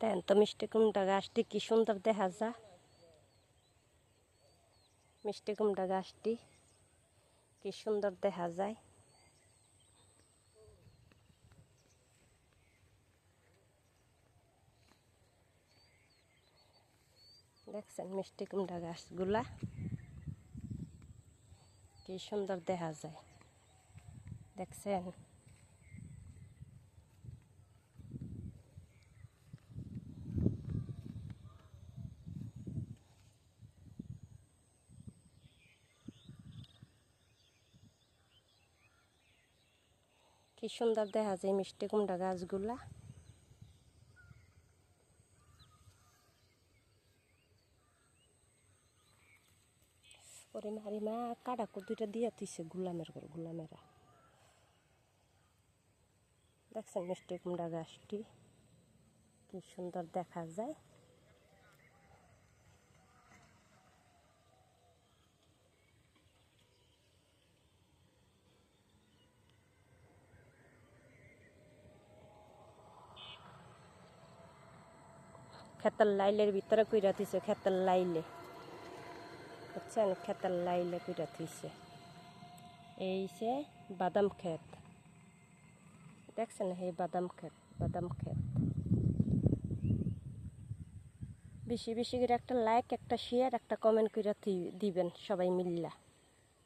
দেন তো মিষ্টি কুমড়া গাছটি কি সুন্দর দেখা যায়। মিষ্টি কুমড়া গাছটি কি সুন্দর দেখা যায়। দেখছেন মিষ্টি কুমড়া গাছগুলা কি সুন্দর দেখা যায়। দেখছেন কি সুন্দর দেখা যায় মিষ্টি কুমড়া গাছগুলা। ওরে মারি মা কাটা দুইটা দিয়া তুইছে গুলামেরা। দেখছেন মিষ্টি কুমড়া গাছটি কি সুন্দর দেখা যায়। খেতের লাইলের ভিতরে কইরা থইছে, খেতের লাইলে বুঝছেন, খেতের লাইলে কইরা থইছে। এই যে বাদাম ক্ষেত, দেখছেন এই বাদাম ক্ষেত। বেশি বেশি করে একটা লাইক, একটা শেয়ার, একটা কমেন্ট করে দিবেন সবাই মিল্লা।